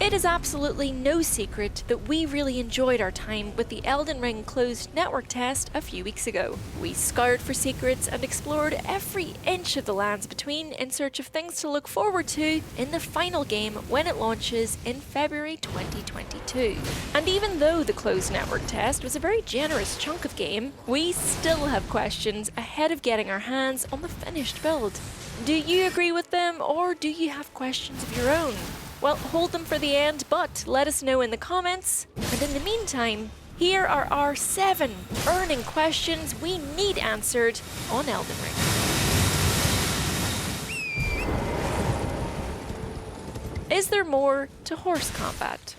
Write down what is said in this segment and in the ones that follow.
It is absolutely no secret that we really enjoyed our time with the Elden Ring closed network test a few weeks ago. We scoured for secrets and explored every inch of the lands between in search of things to look forward to in the final game when it launches in February 2022. And even though the closed network test was a very generous chunk of game, we still have questions ahead of getting our hands on the finished build. Do you agree with them, or do you have questions of your own? Well, hold them for the end, but let us know in the comments. And in the meantime, here are our 7 burning questions we need answered on Elden Ring. Is there more to horse combat?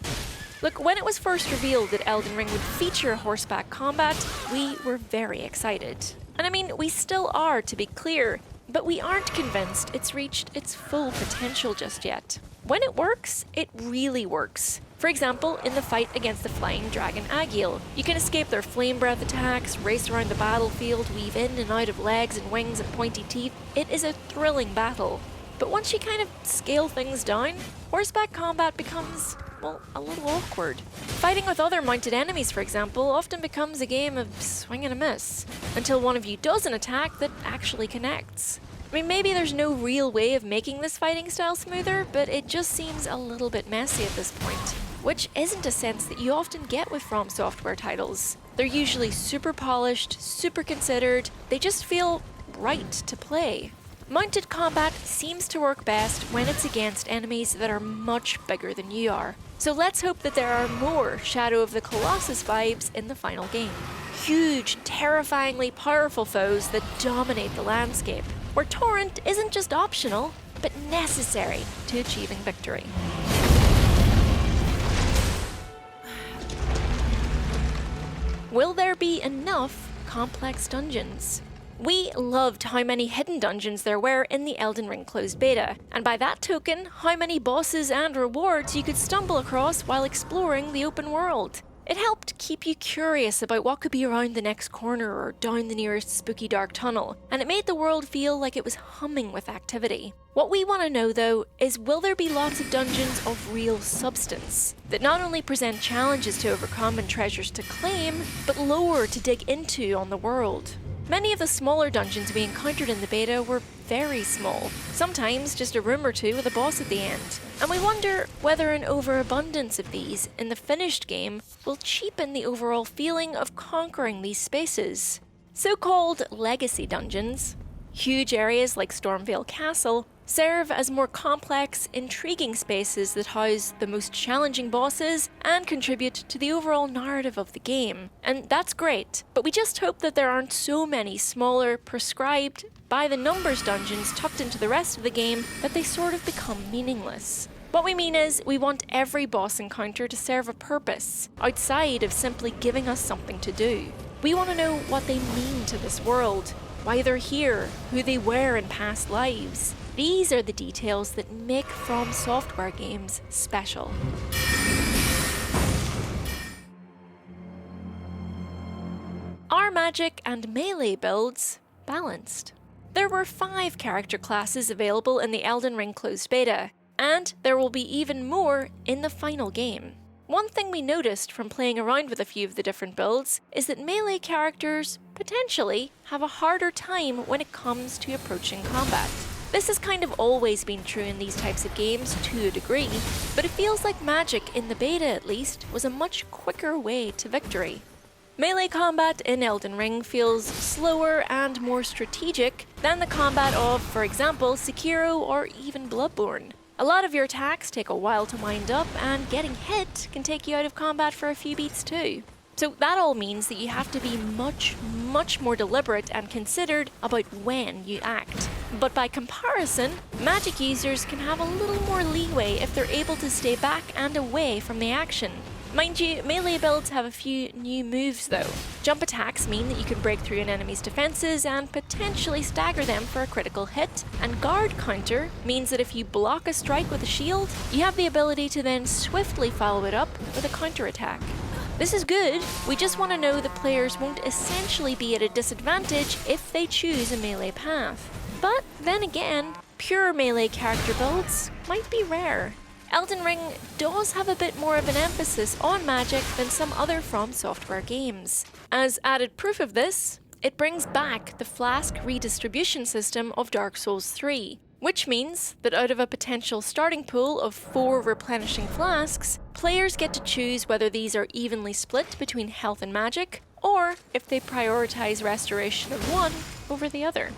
Look, when it was first revealed that Elden Ring would feature horseback combat, we were very excited. And I mean, we still are, to be clear, but we aren't convinced it's reached its full potential just yet. When it works, it really works. For example, in the fight against the flying dragon Agheel, you can escape their flame breath attacks, race around the battlefield, weave in and out of legs and wings and pointy teeth. It is a thrilling battle. But once you kind of scale things down, horseback combat becomes, well, a little awkward. Fighting with other mounted enemies, for example, often becomes a game of swing and a miss, until one of you does an attack that actually connects. I mean, maybe there's no real way of making this fighting style smoother, but it just seems a little bit messy at this point, which isn't a sense that you often get with FromSoftware titles. They're usually super polished, super considered, they just feel right to play. Mounted combat seems to work best when it's against enemies that are much bigger than you are. So let's hope that there are more Shadow of the Colossus vibes in the final game. Huge, terrifyingly powerful foes that dominate the landscape, where Torrent isn't just optional, but necessary to achieving victory. Will there be enough complex dungeons? We loved how many hidden dungeons there were in the Elden Ring closed beta, and by that token, how many bosses and rewards you could stumble across while exploring the open world. It helped keep you curious about what could be around the next corner or down the nearest spooky dark tunnel, and it made the world feel like it was humming with activity. What we want to know though is, will there be lots of dungeons of real substance that not only present challenges to overcome and treasures to claim, but lore to dig into on the world? Many of the smaller dungeons we encountered in the beta were very small, sometimes just a room or two with a boss at the end. And we wonder whether an overabundance of these in the finished game will cheapen the overall feeling of conquering these spaces. So-called legacy dungeons, huge areas like Stormvale Castle, serve as more complex, intriguing spaces that house the most challenging bosses and contribute to the overall narrative of the game. And that's great, but we just hope that there aren't so many smaller, prescribed, by-the-numbers dungeons tucked into the rest of the game that they sort of become meaningless. What we mean is, we want every boss encounter to serve a purpose, outside of simply giving us something to do. We want to know what they mean to this world, why they're here, who they were in past lives. These are the details that make FromSoftware games special. Are magic and melee builds balanced? There were 5 character classes available in the Elden Ring closed beta, and there will be even more in the final game. One thing we noticed from playing around with a few of the different builds is that melee characters potentially have a harder time when it comes to approaching combat. This has kind of always been true in these types of games to a degree, but it feels like magic, in the beta at least, was a much quicker way to victory. Melee combat in Elden Ring feels slower and more strategic than the combat of, for example, Sekiro or even Bloodborne. A lot of your attacks take a while to wind up, and getting hit can take you out of combat for a few beats too. So that all means that you have to be much more deliberate and considered about when you act. But by comparison, magic users can have a little more leeway if they're able to stay back and away from the action. Mind you, melee builds have a few new moves though. Jump attacks mean that you can break through an enemy's defenses and potentially stagger them for a critical hit, and guard counter means that if you block a strike with a shield, you have the ability to then swiftly follow it up with a counter attack. This is good, we just want to know that players won't essentially be at a disadvantage if they choose a melee path. But then again, pure melee character builds might be rare. Elden Ring does have a bit more of an emphasis on magic than some other FromSoftware games. As added proof of this, it brings back the flask redistribution system of Dark Souls 3, which means that out of a potential starting pool of 4 replenishing flasks, players get to choose whether these are evenly split between health and magic, or if they prioritize restoration of one over the other.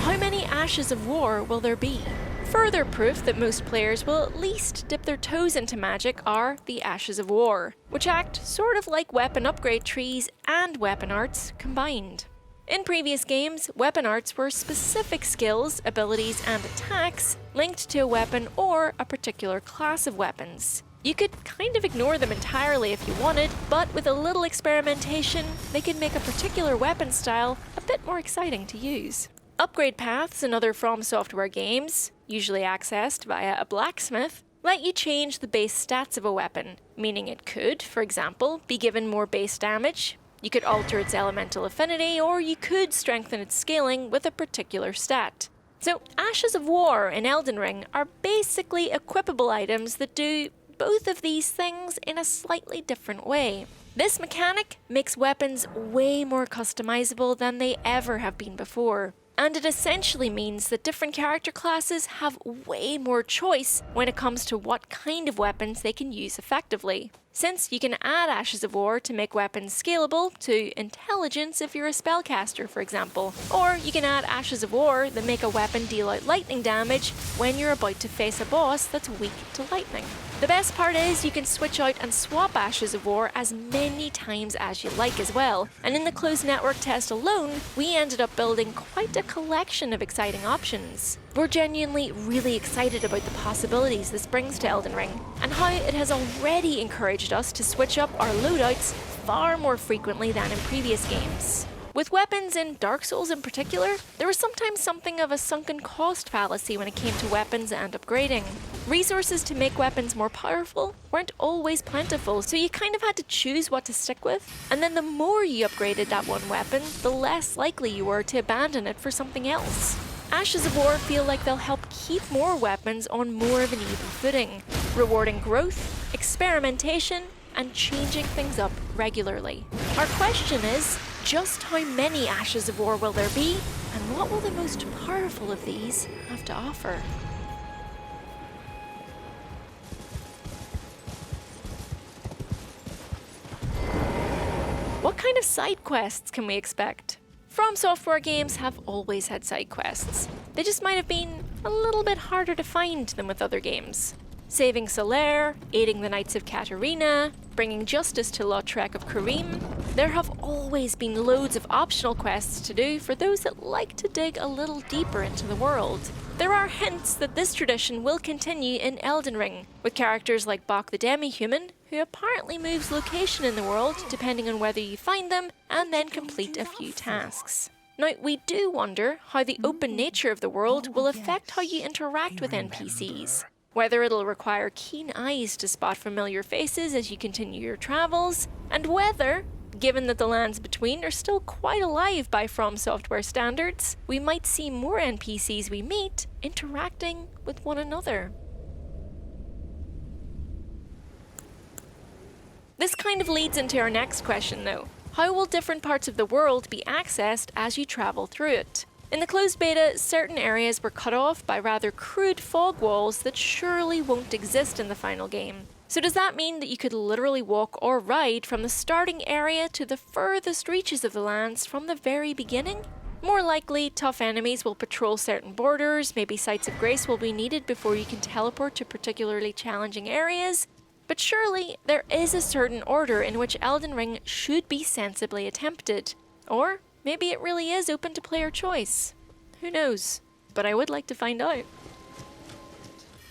How many Ashes of War will there be? Further proof that most players will at least dip their toes into magic are the Ashes of War, which act sort of like weapon upgrade trees and weapon arts combined. In previous games, weapon arts were specific skills, abilities, and attacks linked to a weapon or a particular class of weapons. You could kind of ignore them entirely if you wanted, but with a little experimentation, they could make a particular weapon style a bit more exciting to use. Upgrade paths in other FromSoftware games, usually accessed via a blacksmith, let you change the base stats of a weapon, meaning it could, for example, be given more base damage, you could alter its elemental affinity, or you could strengthen its scaling with a particular stat. So Ashes of War in Elden Ring are basically equipable items that do both of these things in a slightly different way. This mechanic makes weapons way more customizable than they ever have been before. And it essentially means that different character classes have way more choice when it comes to what kind of weapons they can use effectively. Since you can add Ashes of War to make weapons scalable to intelligence if you're a spellcaster, for example. Or you can add Ashes of War that make a weapon deal out lightning damage when you're about to face a boss that's weak to lightning. The best part is you can switch out and swap Ashes of War as many times as you like as well. And in the closed network test alone, we ended up building quite a collection of exciting options. We're genuinely really excited about the possibilities this brings to Elden Ring, and how it has already encouraged us to switch up our loadouts far more frequently than in previous games. With weapons in Dark Souls in particular, there was sometimes something of a sunken cost fallacy when it came to weapons and upgrading. Resources to make weapons more powerful weren't always plentiful, so you kind of had to choose what to stick with, and then the more you upgraded that one weapon, the less likely you were to abandon it for something else. Ashes of War feel like they'll help keep more weapons on more of an even footing, rewarding growth, experimentation, and changing things up regularly. Our question is, just how many Ashes of War will there be, and what will the most powerful of these have to offer? What kind of side quests can we expect? FromSoftware games have always had side quests. They just might have been a little bit harder to find than with other games. Saving Solaire, aiding the Knights of Katarina, bringing justice to Lautrec of Karim. There have always been loads of optional quests to do for those that like to dig a little deeper into the world. There are hints that this tradition will continue in Elden Ring, with characters like Bach the Demi-Human, who apparently moves location in the world depending on whether you find them and then complete a few tasks. Now, we do wonder how the open nature of the world will affect how you interact with NPCs. Whether it'll require keen eyes to spot familiar faces as you continue your travels, and whether, given that the lands between are still quite alive by FromSoftware standards, we might see more NPCs we meet interacting with one another. This kind of leads into our next question though. How will different parts of the world be accessed as you travel through it? In the closed beta, certain areas were cut off by rather crude fog walls that surely won't exist in the final game. So does that mean that you could literally walk or ride from the starting area to the furthest reaches of the lands from the very beginning? More likely, tough enemies will patrol certain borders, maybe sites of grace will be needed before you can teleport to particularly challenging areas, but surely there is a certain order in which Elden Ring should be sensibly attempted. Or maybe it really is open to player choice. Who knows? But I would like to find out.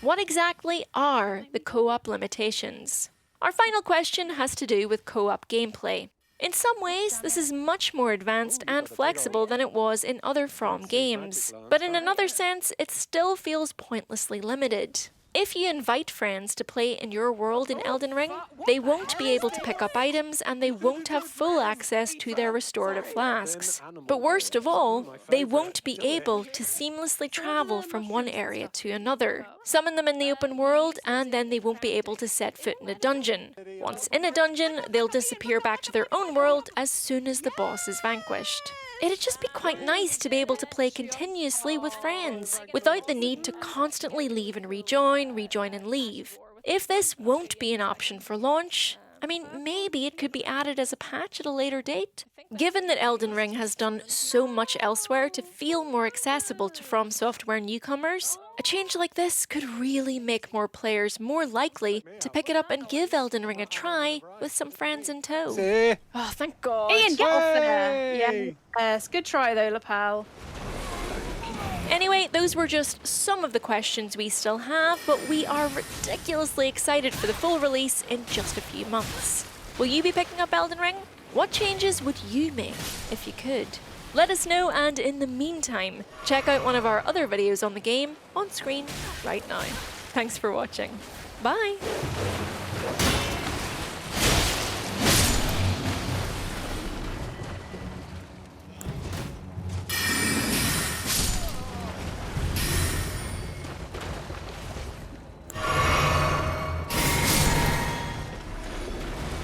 What exactly are the co-op limitations? Our final question has to do with co-op gameplay. In some ways, this is much more advanced and flexible than it was in other From games, but in another sense, it still feels pointlessly limited. If you invite friends to play in your world in Elden Ring, they won't be able to pick up items and they won't have full access to their restorative flasks. But worst of all, they won't be able to seamlessly travel from one area to another. Summon them in the open world and then they won't be able to set foot in a dungeon. Once in a dungeon, they'll disappear back to their own world as soon as the boss is vanquished. It'd just be quite nice to be able to play continuously with friends, without the need to constantly leave and rejoin and leave. If this won't be an option for launch, I mean, maybe it could be added as a patch at a later date. Given that Elden Ring has done so much elsewhere to feel more accessible to FromSoftware newcomers, a change like this could really make more players more likely to pick it up and give Elden Ring a try with some friends in tow. Oh, thank God. Ian, get off there. Yes, good try though, lapel. Anyway, those were just some of the questions we still have, but we are ridiculously excited for the full release in just a few months. Will you be picking up Elden Ring? What changes would you make if you could? Let us know, and in the meantime, check out one of our other videos on the game on screen right now. Thanks for watching. Bye!